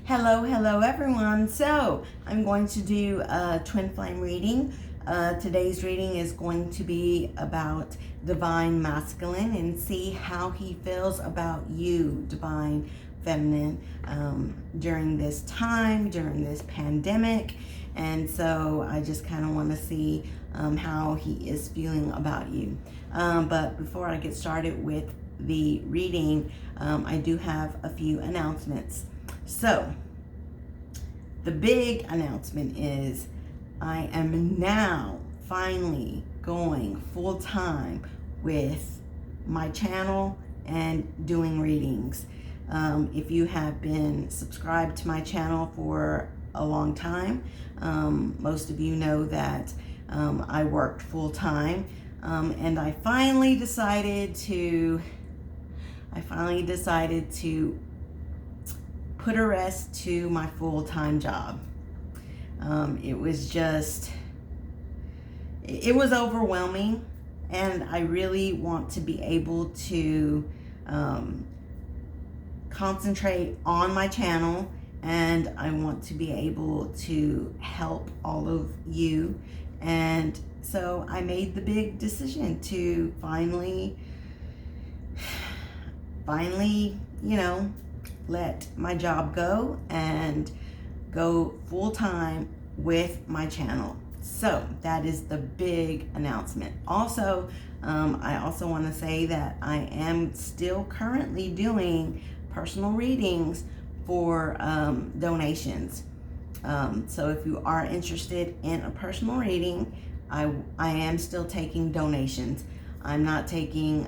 Hello everyone. So I'm going to do a twin flame reading. Today's reading is going to be about divine masculine and see how he feels about you, divine feminine, during this time, during this pandemic. And so I just kind of want to see how he is feeling about you. But before I get started with the reading, I do have a few announcements. So, the big announcement is I am now finally going full time with my channel and doing readings. If you have been subscribed to my channel for a long time, most of you know that I worked full time, and I finally decided to put a rest to my full-time job. It was overwhelming, and I really want to be able to concentrate on my channel, and I want to be able to help all of you. And so I made the big decision to finally, let my job go and go full-time with my channel. So that is the big announcement. Also, I also want to say that I am still currently doing personal readings for donations. So if you are interested in a personal reading, I am still taking donations. I'm not taking,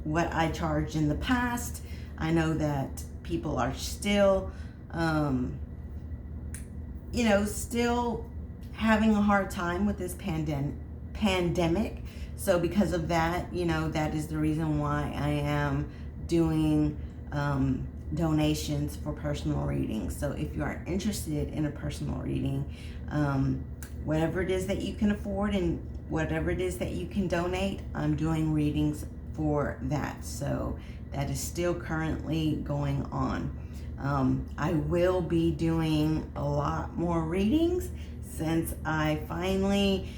what I charged in the past. I know that people are still, still having a hard time with this pandemic. So because of that, that is the reason why I am doing donations for personal readings. So if you are interested in a personal reading, whatever it is that you can afford and whatever it is that you can donate, I'm doing readings for that. So that is still currently going on. I will be doing a lot more readings since I finally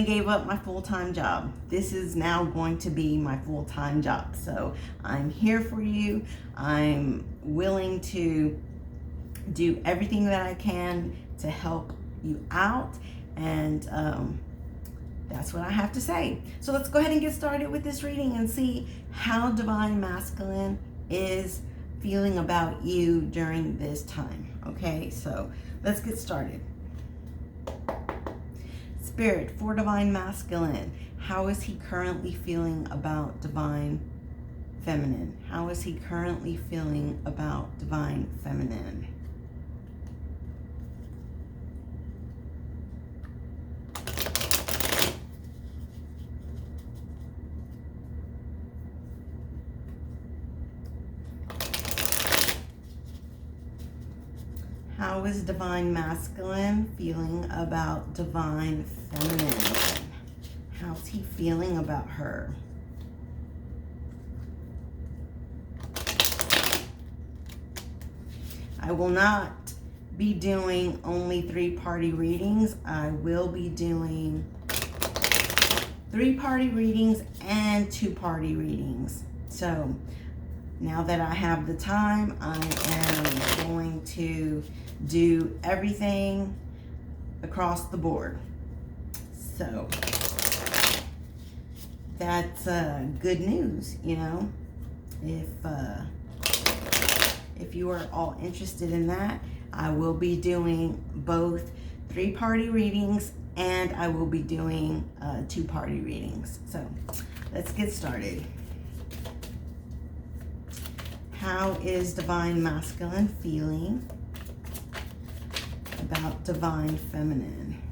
gave up my full-time job. This is now going to be my full-time job. So I'm here for you. I'm willing to do everything that I can to help you out. And that's what I have to say. So let's go ahead and get started with this reading and see how divine masculine is feeling about you during this time. Okay, so let's get started. Spirit, for divine masculine, how is he currently feeling about divine feminine? How is he currently feeling about divine feminine? How is divine masculine feeling about divine feminine? How's he feeling about her? I will not be doing only 3-party readings. I will be doing 3-party readings and 2-party readings. So now that I have the time, I am going to do everything across the board. So that's good news, If you are all interested in that, I will be doing both 3-party readings and I will be doing 2-party readings. So let's get started. How is divine masculine feeling about divine feminine?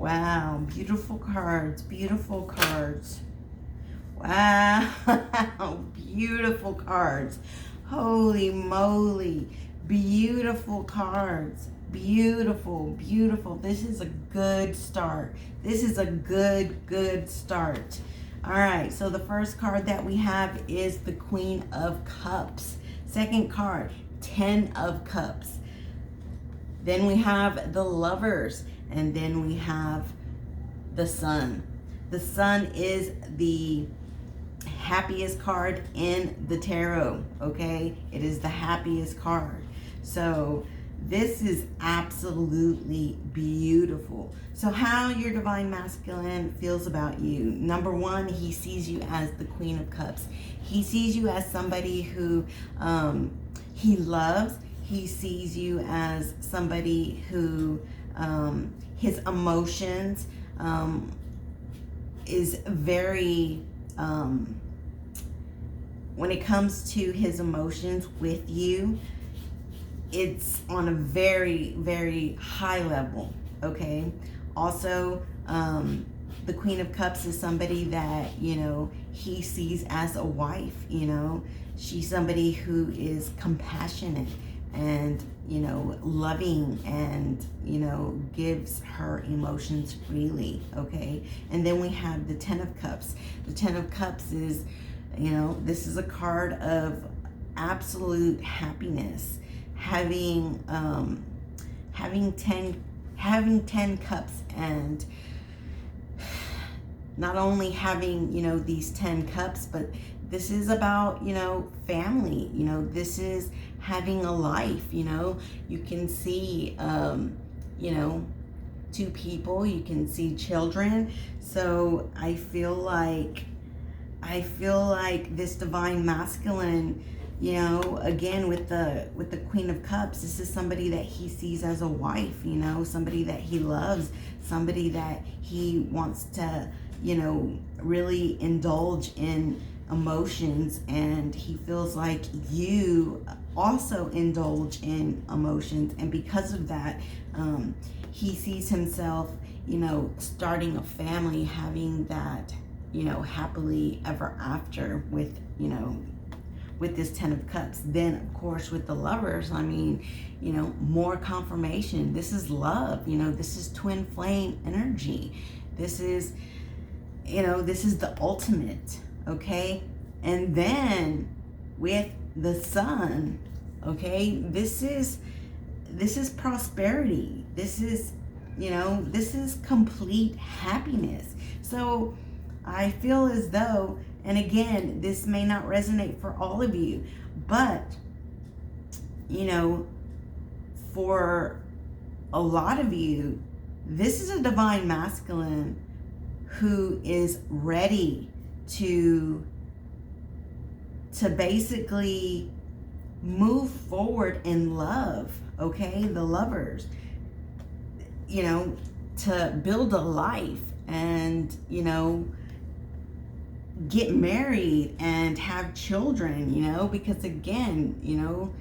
Wow, beautiful cards, beautiful cards. Wow, beautiful cards. Holy moly, beautiful cards. Beautiful, beautiful. This is a good start. This is a good start. All right, so the first card that we have is the Queen of Cups. Second card, 10 of Cups. Then we have the Lovers, and then we have the Sun. The Sun is the happiest card in the tarot, okay? It is the happiest card. So this is absolutely beautiful. So how your Divine Masculine feels about you. Number one, he sees you as the Queen of Cups. He sees you as somebody who he loves. He sees you as somebody who his emotions is very, when it comes to his emotions with you, it's on a very, very high level, okay? Also, the Queen of Cups is somebody that, you know, he sees as a wife, you know. She's somebody who is compassionate and, you know, loving and, you know, gives her emotions freely, okay? And then we have the 10 of Cups. The 10 of Cups is, you know, this is a card of absolute happiness. Having 10 cups, and not only having, you know, these 10 cups, but this is about, you know, family. You know, this is having a life. You know, you can see you know, two people, you can see children. So I feel like this Divine Masculine, you know, again with the Queen of Cups, this is somebody that he sees as a wife, you know, somebody that he loves, somebody that he wants to, you know, really indulge in emotions, and he feels like you also indulge in emotions, and because of that, he sees himself, you know, starting a family, having that, you know, happily ever after with, you know, with this 10 of Cups. Then of course with the Lovers, I mean, you know, more confirmation. This is love, you know, this is twin flame energy. This is, you know, this is the ultimate, okay? And then with the Sun, okay, this is prosperity. This is, you know, this is complete happiness. So I feel as though, and again, this may not resonate for all of you, but, you know, for a lot of you, this is a Divine Masculine who is ready to basically move forward in love, okay? The Lovers, you know, to build a life and, you know, get married and have children, you know, because again, you know,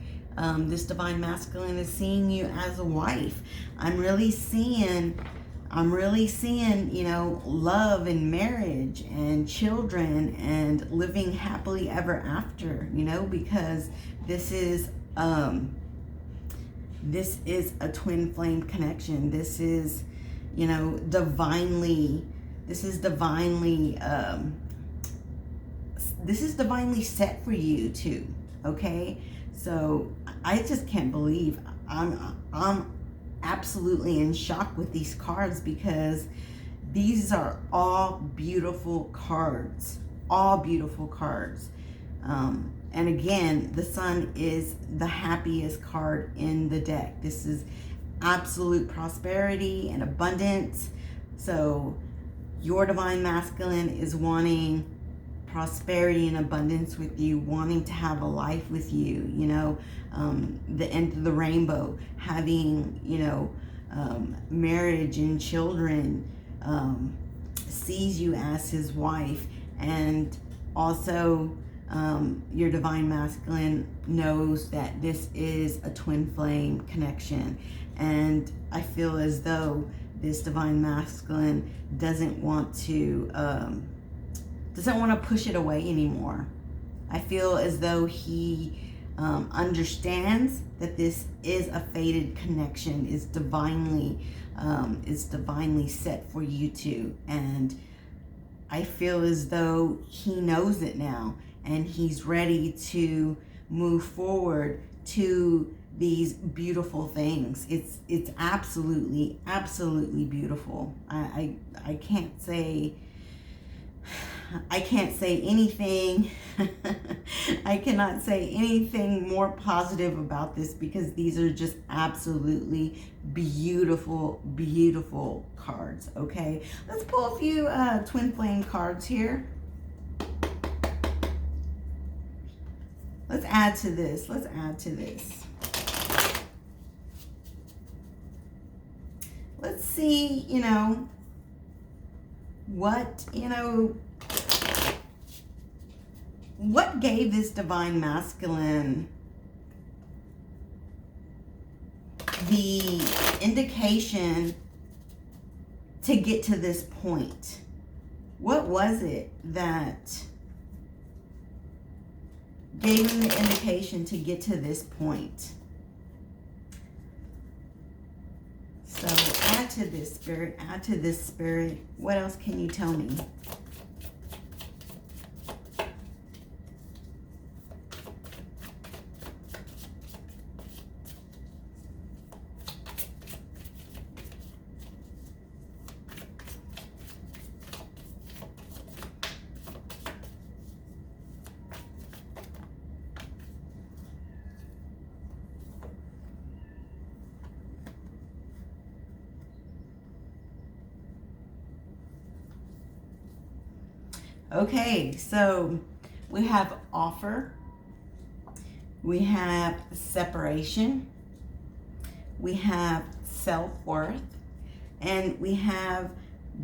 this Divine Masculine is seeing you as a wife. I'm really seeing, you know, love and marriage and children and living happily ever after, you know, because this is a twin flame connection. This is, you know, divinely set for you too, okay? So I just can't believe, I'm absolutely in shock with these cards, because these are all beautiful cards, all beautiful cards. And again, the Sun is the happiest card in the deck. This is absolute prosperity and abundance. So your Divine Masculine is wanting prosperity and abundance with you, wanting to have a life with you, you know, the end of the rainbow, having, you know, marriage and children, sees you as his wife. And also your Divine Masculine knows that this is a twin flame connection. And I feel as though this divine masculine doesn't want to push it away anymore. I feel as though he understands that this is a fated connection, is divinely set for you two, and I feel as though he knows it now, and he's ready to move forward to these beautiful things. It's absolutely beautiful. I can't say anything. I cannot say anything more positive about this, because these are just absolutely beautiful cards. Okay, let's pull a few twin flame cards here. Let's add to this. Let's see, what gave this divine masculine the indication to get to this point? What was it that gave him the indication to get to this point? So add to this, Spirit. What else can you tell me? Okay, so we have offer, we have separation, we have self-worth, and we have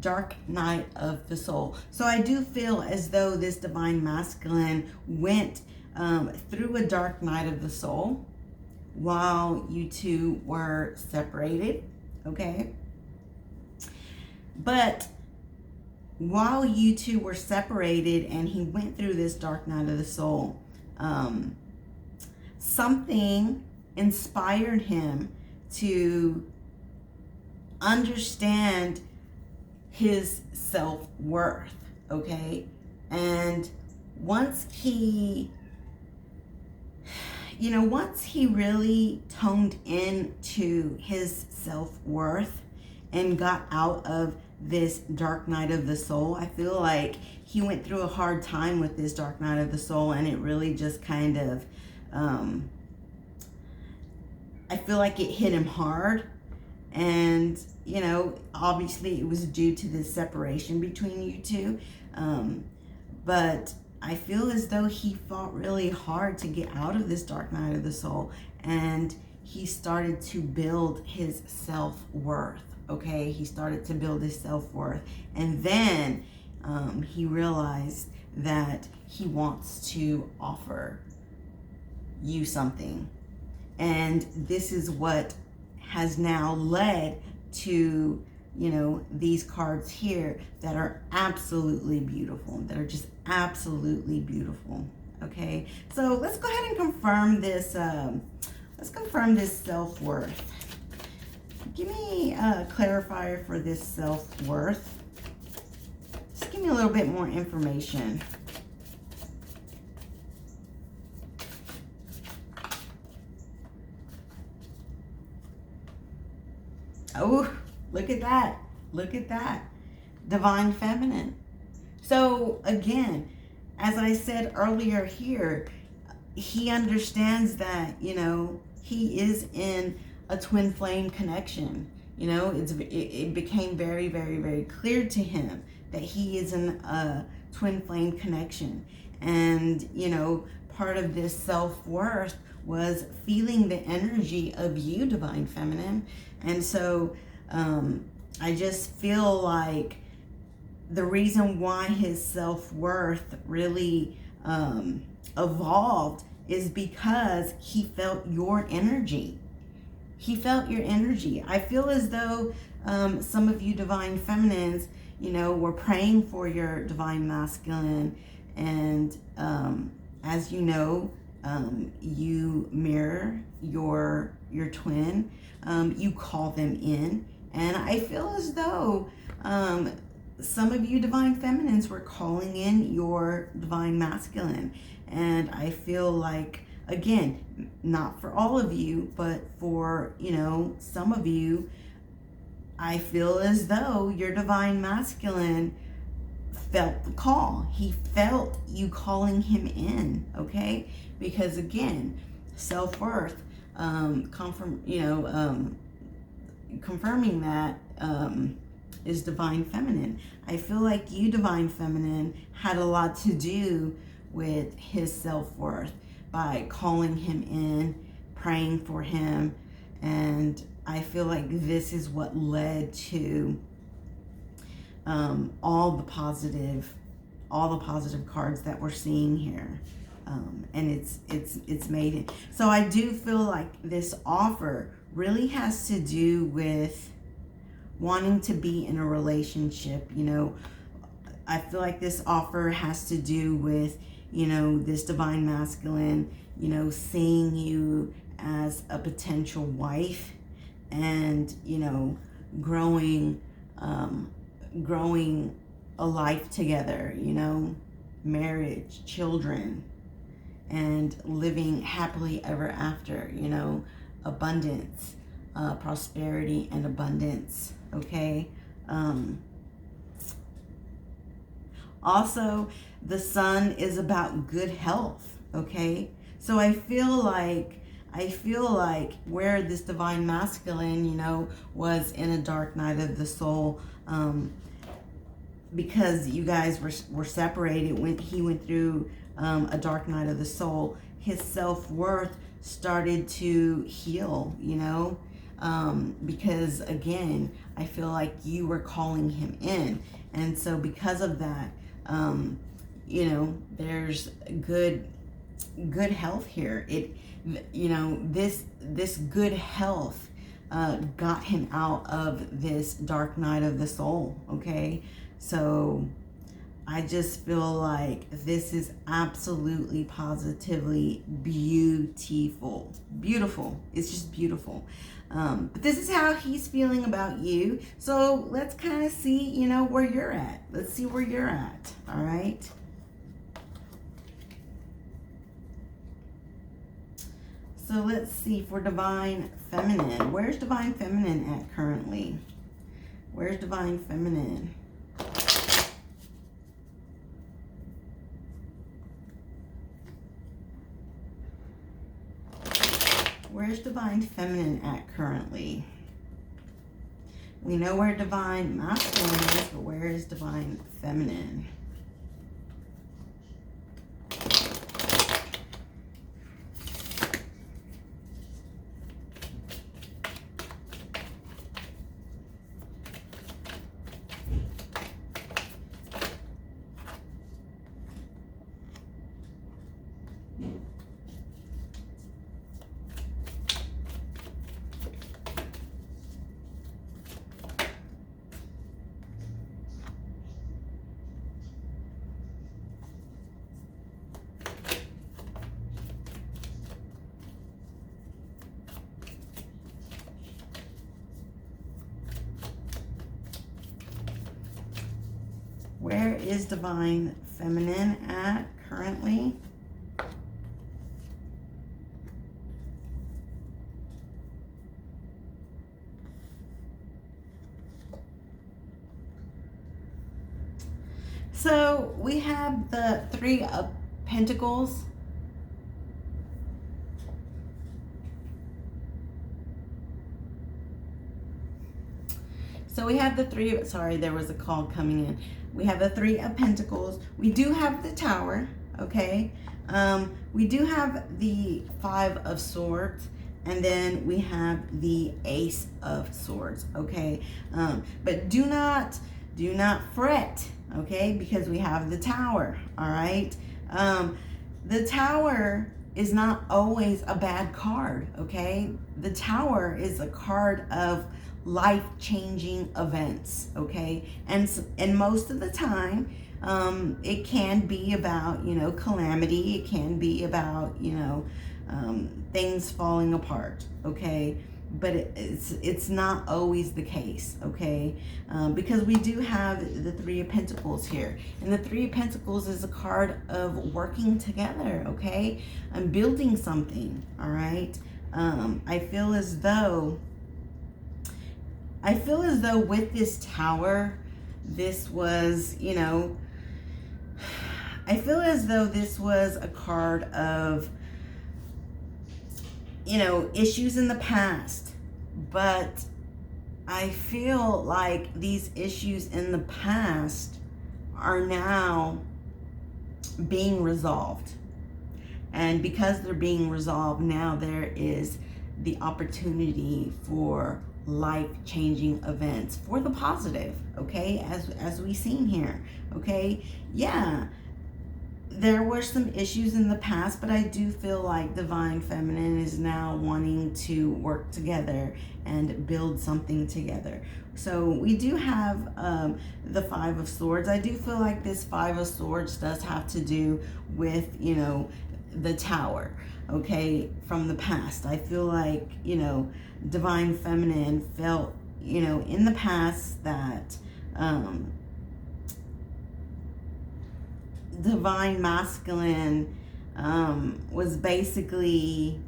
dark night of the soul. So I do feel as though this divine masculine went through a dark night of the soul while you two were separated, okay? But while you two were separated and he went through this dark night of the soul, something inspired him to understand his self-worth, okay? And once he really toned into his self-worth and got out of this dark night of the soul, I feel like he went through a hard time with this dark night of the soul, and it really just kind of I feel like it hit him hard. And obviously it was due to this separation between you two, but I feel as though he fought really hard to get out of this dark night of the soul, and he started to build his self-worth. Okay, he started to build his self-worth, and then he realized that he wants to offer you something, and this is what has now led to these cards here that are absolutely beautiful, that are just absolutely beautiful. Okay, so let's go ahead and confirm this. Let's confirm this self-worth. Give me a clarifier for this self-worth. Just give me a little bit more information. Oh, look at that. Look at that. Divine feminine. So again, as I said earlier here, he understands that, he is in a twin flame connection. It became very, very, very clear to him that he is in a twin flame connection. And, part of this self-worth was feeling the energy of you, divine feminine. And so I just feel like the reason why his self-worth really evolved is because he felt your energy. he felt your energy. I feel as though some of you divine feminines, you know, were praying for your divine masculine, and as you know, you mirror your twin. You call them in, and I feel as though some of you divine feminines were calling in your divine masculine, and I feel like, again, not for all of you, but for, you know, some of you, I feel as though your divine masculine felt the call. He felt you calling him in, okay? Because again, self-worth, confirming that is divine feminine. I feel like you, divine feminine, had a lot to do with his self-worth by calling him in, praying for him, and I feel like this is what led to all the positive cards that we're seeing here, and it's made it. So I do feel like this offer really has to do with wanting to be in a relationship. You know, I feel like this offer has to do with, you know, this divine masculine, you know, seeing you as a potential wife, and, you know, growing a life together, you know, marriage, children, and living happily ever after, you know, abundance, prosperity and abundance, okay? Also, the sun is about good health, okay? So I feel like where this divine masculine, you know, was in a dark night of the soul, because you guys were separated when he went through a dark night of the soul, his self-worth started to heal, you know, because again, I feel like you were calling him in, and so because of that, you know, there's good health here. It, you know, this good health got him out of this dark night of the soul, okay? So I just feel like this is absolutely positively beautiful. It's just beautiful. But this is how he's feeling about you. So let's kind of see, you know, where you're at. Let's see where you're at. All right. So let's see for divine feminine. Where's divine feminine at currently? Where's divine feminine? Where's divine feminine at currently? We know where divine masculine is, but where is divine feminine? Where is divine feminine at currently? So we have the Three of Pentacles. So we have the three, sorry, there was a call coming in. We have the Three of Pentacles. We do have the Tower, okay? We do have the Five of Swords, and then we have the Ace of Swords, okay? But do not fret, okay? Because we have the Tower, all right? The Tower is not always a bad card, okay? The Tower is a card of life-changing events, okay? And most of the time, it can be about, calamity. It can be about, things falling apart, okay? But it's not always the case, okay? Because we do have the Three of Pentacles here, and the Three of Pentacles is a card of working together, okay, and building something. All right. I feel as though with this Tower, this was, I feel as though this was a card of, issues in the past, but I feel like these issues in the past are now being resolved. And because they're being resolved now, there is the opportunity for life-changing events for the positive, okay, as we've seen here, okay? Yeah, there were some issues in the past, but I do feel like Divine Feminine is now wanting to work together and build something together. So we do have the Five of Swords. I do feel like this Five of Swords does have to do with, the Tower, okay, from the past. I feel like, Divine Feminine felt, in the past that Divine Masculine was basically,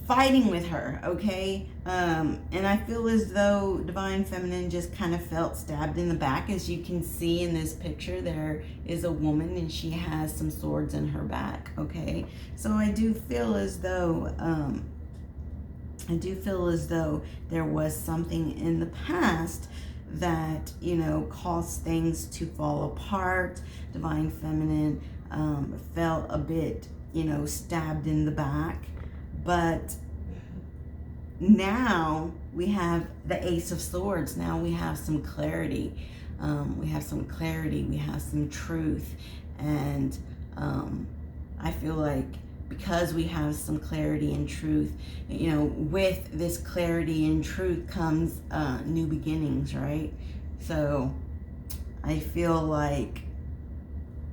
fighting with her, okay? And I feel as though Divine Feminine just kind of felt stabbed in the back. As you can see in this picture, there is a woman and she has some swords in her back, okay? So I do feel as though there was something in the past that, caused things to fall apart. Divine Feminine felt a bit, stabbed in the back. But now we have the Ace of Swords. Now we have some clarity. We have some truth. And I feel like because we have some clarity and truth, with this clarity and truth comes new beginnings, right? So I feel like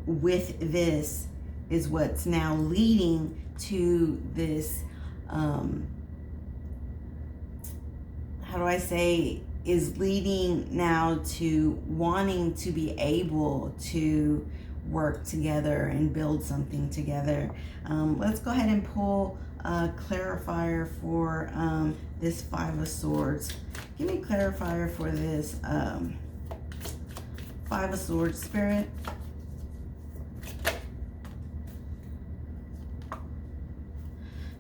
with this is what's now leading to this, is leading now to wanting to be able to work together and build something together. Let's go ahead and pull a clarifier for this Five of Swords. Give me a clarifier for this Five of Swords, Spirit.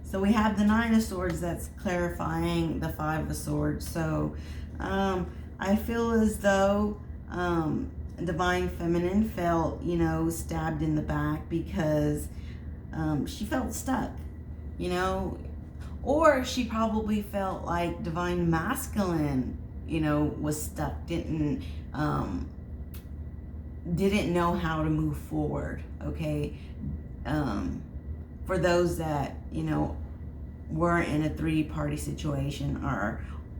So we have the Nine of Swords that's clarifying the Five of Swords. So I feel as though Divine Feminine felt, stabbed in the back because she felt stuck, or she probably felt like Divine Masculine, was stuck, didn't know how to move forward, okay? For those that, were in a three-party situation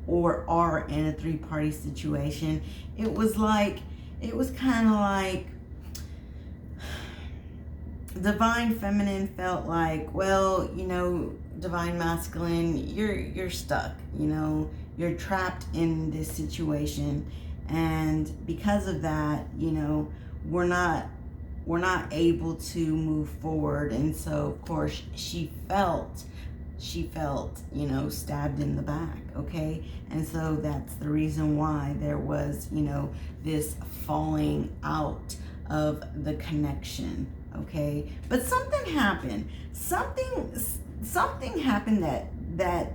or are in a three-party situation, it was kind of like Divine Feminine felt like, well, Divine Masculine, you're stuck, you're trapped in this situation, and because of that, we're not able to move forward. And so of course she felt, stabbed in the back, okay? And so that's the reason why there was, this falling out of the connection, okay? But something happened. Something happened that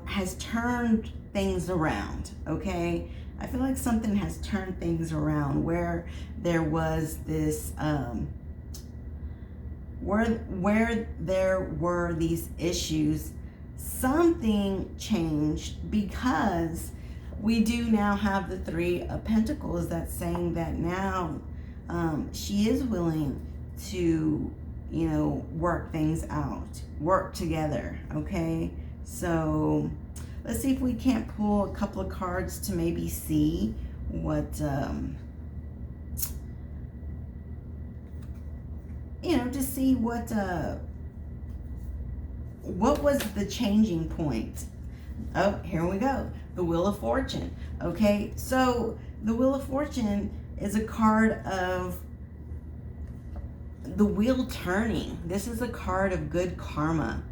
has turned things around, okay? I feel like something has turned things around where there was this, where there were these issues. Something changed because we do now have the Three of Pentacles that's saying that now she is willing to, work things out, work together, okay? So let's see if we can't pull a couple of cards to maybe see what, to see what was the changing point. Oh, here we go. The Wheel of Fortune. Okay, so the Wheel of Fortune is a card of the wheel turning. This is a card of good karma,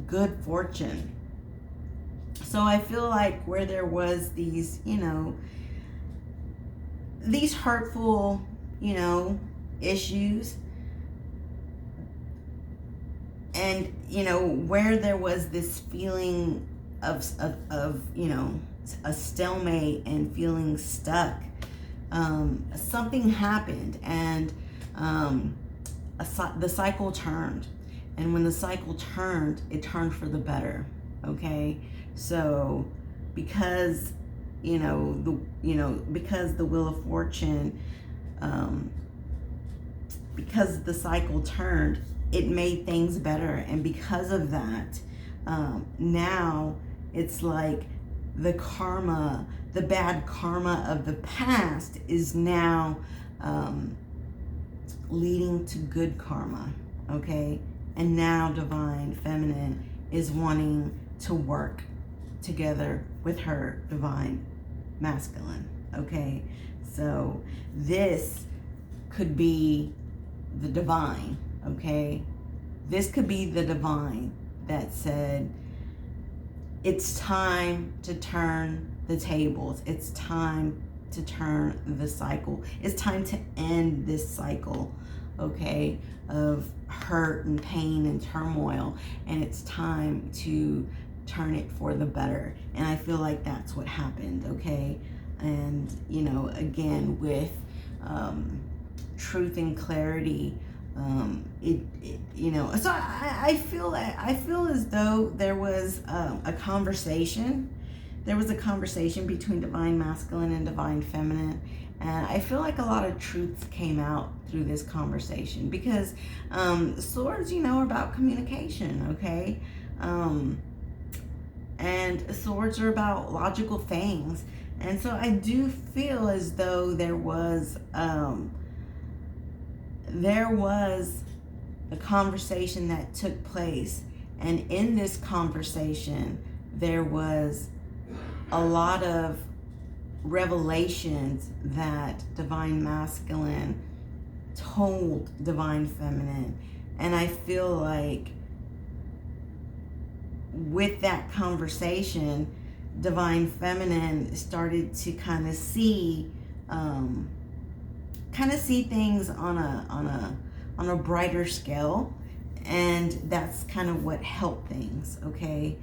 good fortune. So I feel like where there was these, these hurtful, issues, and where there was this feeling of a stalemate and feeling stuck, something happened, and the cycle turned, and when the cycle turned, it turned for the better. Okay, so because because the Wheel of Fortune, because the cycle turned, it made things better. And because of that, now it's like the karma, the bad karma of the past is now leading to good karma, okay? And now Divine Feminine is wanting to work together with her Divine Masculine, okay? So this could be the divine, okay? This could be the divine that said, it's time to turn the tables. It's time to turn the cycle. It's time to end this cycle, okay, of hurt and pain and turmoil. And it's time to turn it for the better. And I feel like that's what happened, okay? And, again, with truth and clarity, so I feel as though there was a conversation. There was a conversation between Divine Masculine and Divine Feminine, and I feel like a lot of truths came out through this conversation, because swords, are about communication, okay? And swords are about logical things, and so I do feel as though there was a conversation that took place, and in this conversation there was a lot of revelations that Divine Masculine told Divine Feminine. And I feel like with that conversation, Divine Feminine started to kind of see things on a brighter scale, and that's kind of what helped things, okay?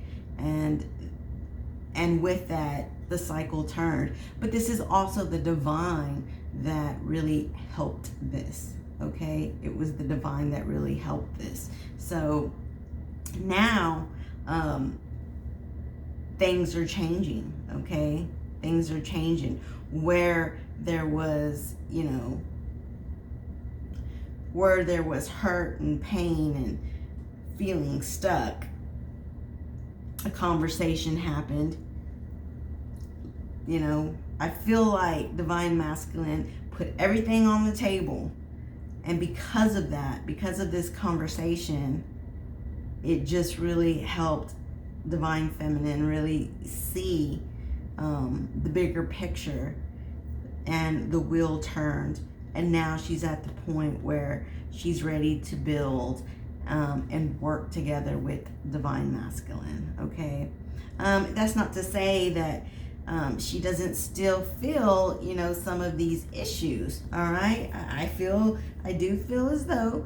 And with that, the cycle turned. But this is also the divine that really helped this, okay? It was the divine that really helped this. So now things are changing, okay? Things are changing. Where there was, where there was hurt and pain and feeling stuck, a conversation happened. I feel like Divine Masculine put everything on the table, and because of that, because of this conversation, it just really helped Divine Feminine really see the bigger picture, and the wheel turned, and now she's at the point where she's ready to build and work together with Divine Masculine, okay? That's not to say that she doesn't still feel, some of these issues, all right? I do feel as though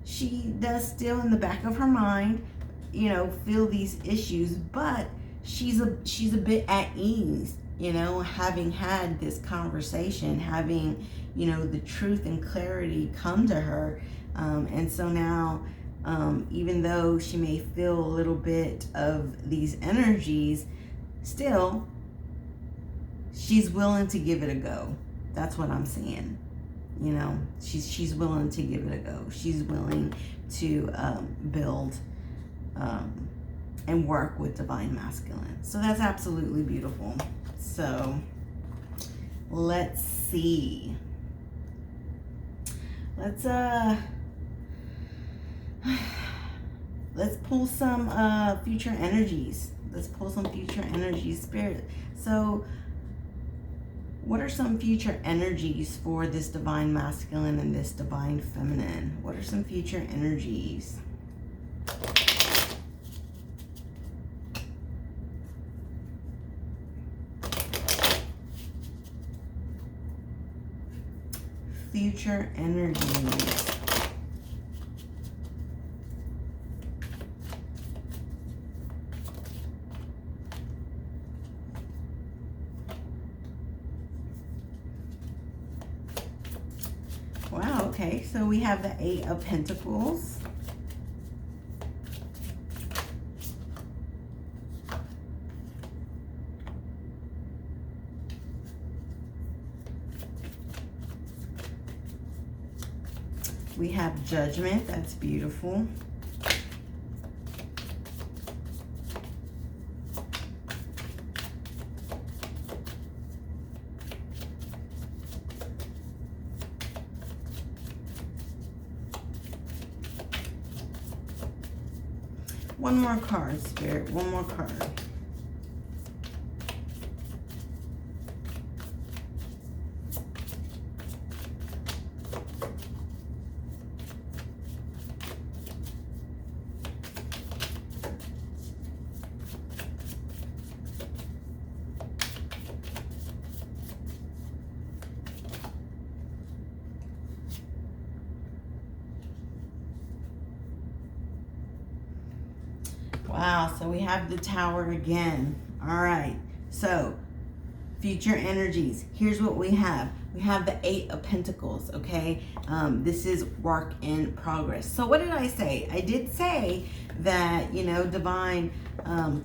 she does still in the back of her mind, feel these issues, but she's a bit at ease, having had this conversation, having, the truth and clarity come to her. And so now, even though she may feel a little bit of these energies, still, she's willing to give it a go. That's what I'm seeing. You know, she's willing to give it a go. She's willing to build and work with divine masculine. So that's absolutely beautiful. So let's see. Let's pull some future energies. Let's pull some future energies, Spirit. So what are some future energies for this divine masculine and this divine feminine? What are some future energies? Future energies. Wow, okay, so we have the Eight of Pentacles. We have Judgment, that's beautiful. One more card, Spirit, one more card. Wow, so we have the Tower again. All right, so future energies. Here's what we have. We have the Eight of Pentacles, okay? This is work in progress. So what did I say? I did say that, you know, divine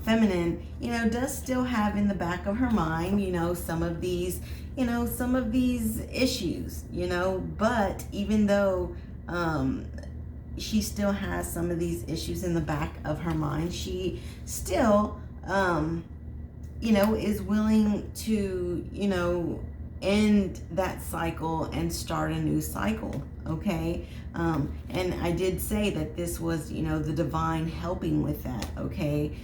feminine, you know, does still have in the back of her mind, you know, some of these issues, you know, but even though she still has some of these issues in the back of her mind, she still, you know, is willing to, you know, end that cycle and start a new cycle, okay? And I did say that this was, you know, the divine helping with that, okay?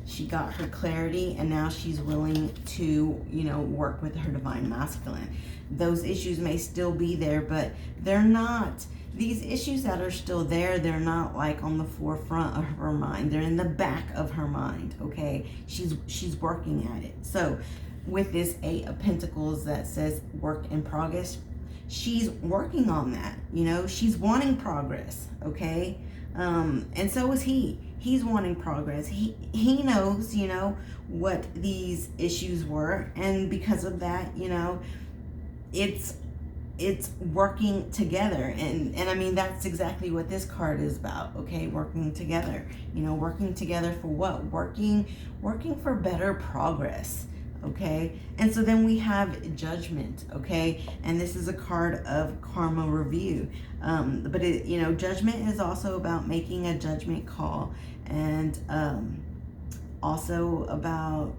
She got her clarity and now she's willing to, you know, work with her divine masculine. Those issues may still be there, but they're not, these issues that are still there, they're not like on the forefront of her mind. They're in the back of her mind, okay? She's working at it. So with this Eight of Pentacles that says work in progress, she's working on that, you know? She's wanting progress, okay? And so is he. He's wanting progress. He knows, you know, what these issues were. And because of that, you know, it's working together, and I mean that's exactly what this card is about, okay? Working together, you know, working together for what? Working for better progress, okay? And so then we have Judgment, okay? And this is a card of karma review, but it, you know, Judgment is also about making a judgment call, and also about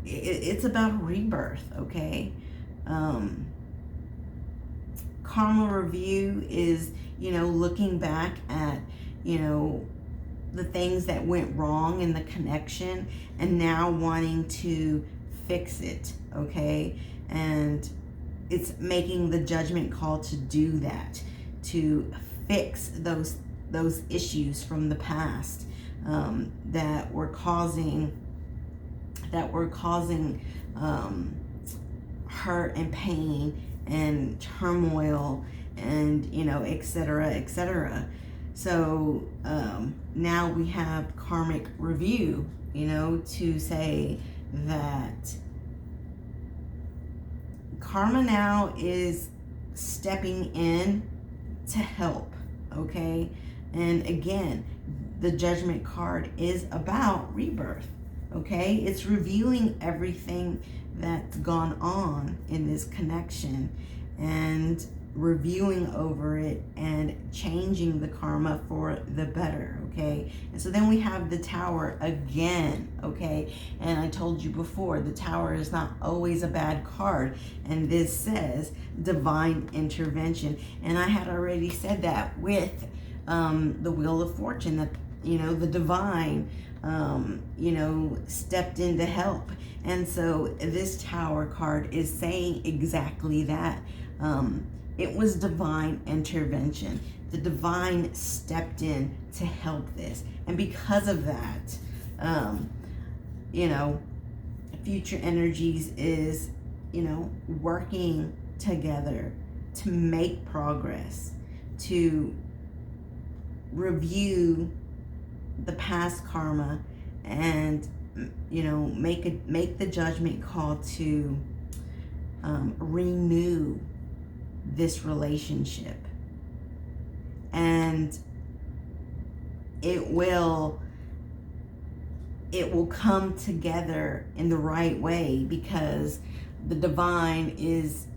it's about a rebirth, okay? Karma review is, you know, looking back at, you know, the things that went wrong in the connection and now wanting to fix it, okay? And it's making the judgment call to do that, to fix those issues from the past that were causing hurt and pain and turmoil and, you know, etc., etc. So now we have karmic review, you know, to say that karma now is stepping in to help, okay? And again, the Judgment card is about rebirth, okay? It's revealing everything that's gone on in this connection, and reviewing over it and changing the karma for the better, okay? And so then we have the Tower again, okay? And I told you before, the Tower is not always a bad card, and this says divine intervention. And I had already said that with the Wheel of Fortune, that, you know, the divine, you know, stepped in to help. And so this Tower card is saying exactly that. It was divine intervention. The divine stepped in to help this. And because of that, you know, future energies is, you know, working together to make progress, to review the past karma, and, you know, make the judgment call to renew this relationship. And it will come together in the right way, because the divine is,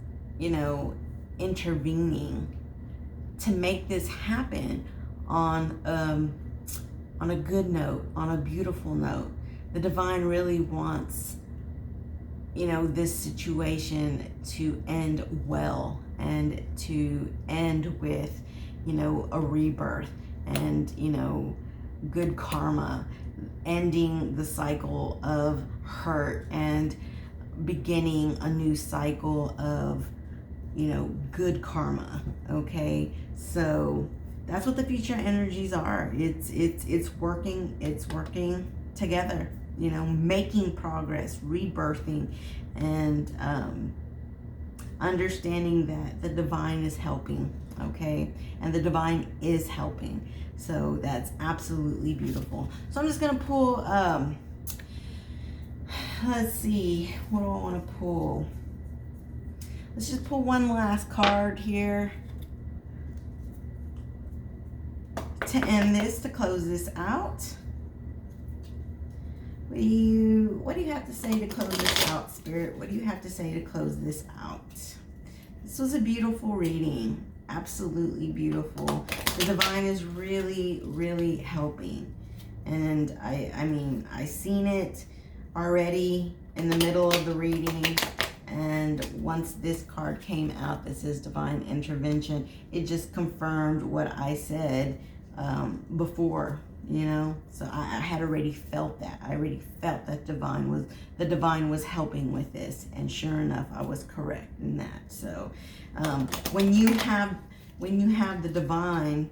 you know, intervening to make this happen on a good note, on a beautiful note. The divine really wants, you know, this situation to end well, and to end with, you know, a rebirth, and, you know, good karma, ending the cycle of hurt and beginning a new cycle of, you know, good karma, okay? So that's what the future energies are. It's working together, you know, making progress, rebirthing, and understanding that the divine is helping, okay? And the divine is helping. So that's absolutely beautiful. So I'm just gonna pull, let's see, what do I wanna pull? Let's just pull one last card here to end this, to close this out. What do you have to say to close this out, Spirit? What do you have to say to close this out? This was a beautiful reading. Absolutely beautiful. The divine is really, really helping. And I mean, I seen it already in the middle of the reading. And once this card came out that says divine intervention, it just confirmed what I said before, you know. So I had already felt that. I already felt that the divine was helping with this, and sure enough, I was correct in that. So when you have the divine,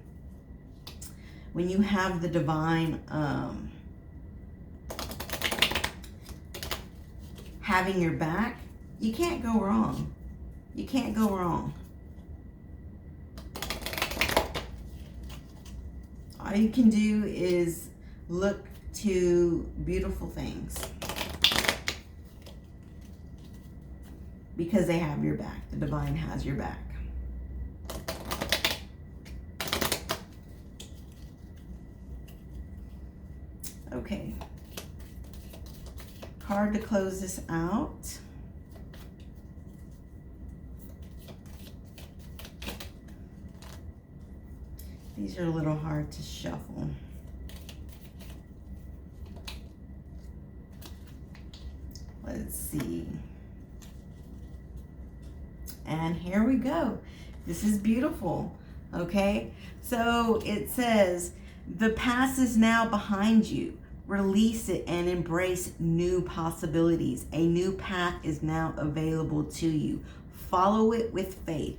having your back, you can't go wrong. You can't go wrong. All you can do is look to beautiful things, because they have your back. The divine has your back. Okay. Card to close this out. These are a little hard to shuffle. Let's see. And here we go. This is beautiful, okay? So it says, the past is now behind you. Release it and embrace new possibilities. A new path is now available to you. Follow it with faith.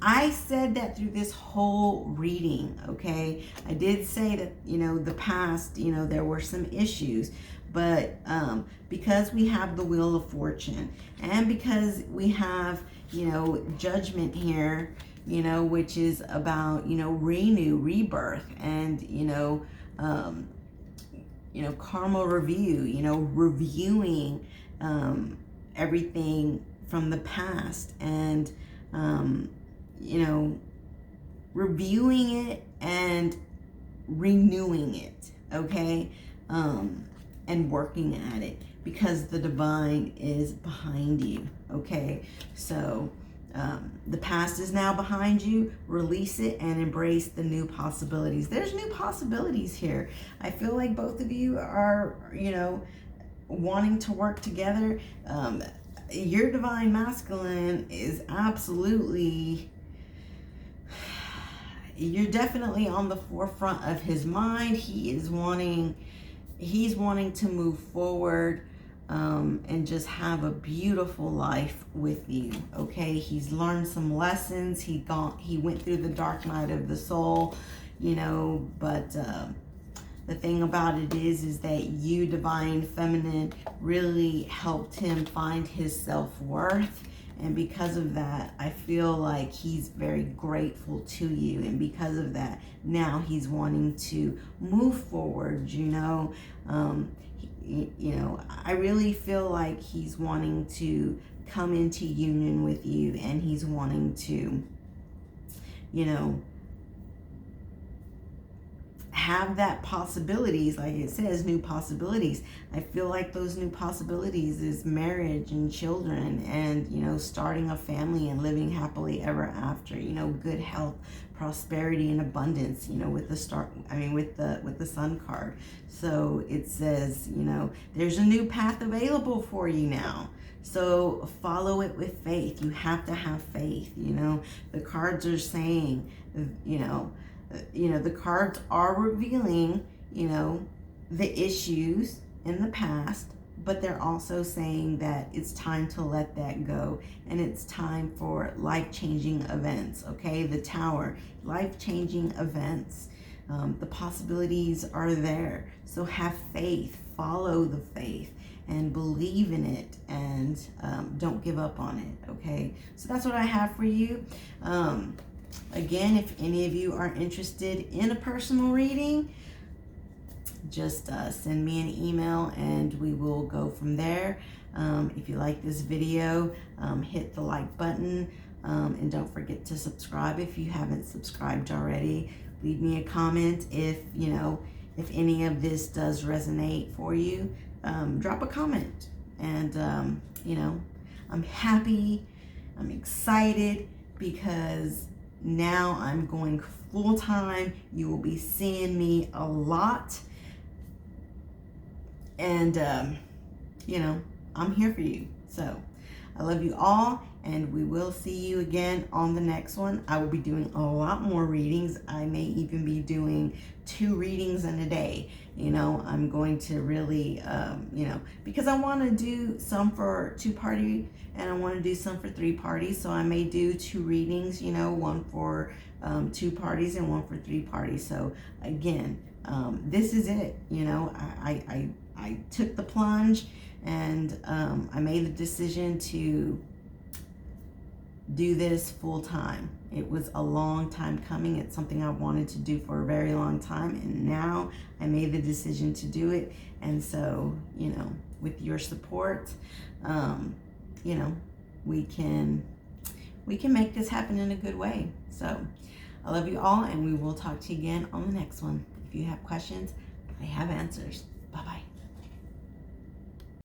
I said that through this whole reading, okay? I did say that, you know, the past, you know, there were some issues, but because we have the Wheel of Fortune, and because we have, you know, Judgment here, you know, which is about, you know, rebirth, and, you know, karma review, you know, reviewing everything from the past, and you know, reviewing it and renewing it, okay? And working at it, because the divine is behind you, okay? So The past is now behind you. Release it and embrace the new possibilities. There's new possibilities here. I feel like both of you are, wanting to work together. Your divine masculine is absolutely, you're definitely on the forefront of his mind. He's wanting to move forward, and just have a beautiful life with you. Okay, he's learned some lessons. He went through the dark night of the soul, but the thing about it is that you, divine feminine, really helped him find his self-worth. And because of that, I feel like he's very grateful to you. And because of that, now he's wanting to move forward, I really feel like he's wanting to come into union with you, and he's wanting to, have that possibilities, like it says, new possibilities. I feel like those new possibilities is marriage and children, and starting a family and living happily ever after. Good health, prosperity, and abundance. With the Sun card. So it says, there's a new path available for you now. So follow it with faith. You have to have faith. The cards are saying, the cards are revealing, the issues in the past, but they're also saying that it's time to let that go, and it's time for life-changing events. Okay, the Tower, life-changing events. The possibilities are there. So have faith, follow the faith, and believe in it, and don't give up on it. Okay, so that's what I have for you. Again, if any of you are interested in a personal reading, just send me an email and we will go from there. If you like this video, hit the like button, and don't forget to subscribe if you haven't subscribed already. Leave me a comment if any of this does resonate for you. Drop a comment, and I'm happy, I'm excited, because now I'm going full time. You will be seeing me a lot, and I'm here for you. So I love you all, and we will see you again on the next one. I will be doing a lot more readings. I may even be doing 2 readings in a day. I'm going to really, because I want to do some for 2-party, and I want to do some for 3 parties. So I may do 2 readings, one for 2 parties and one for 3 parties. So again, this is it. I took the plunge, and I made the decision to do this full time. It was a long time coming. It's something I wanted to do for a very long time, and now I made the decision to do it. And so, with your support, we can make this happen in a good way. So I love you all, and we will talk to you again on the next one. If you have questions, I have answers. Bye-bye.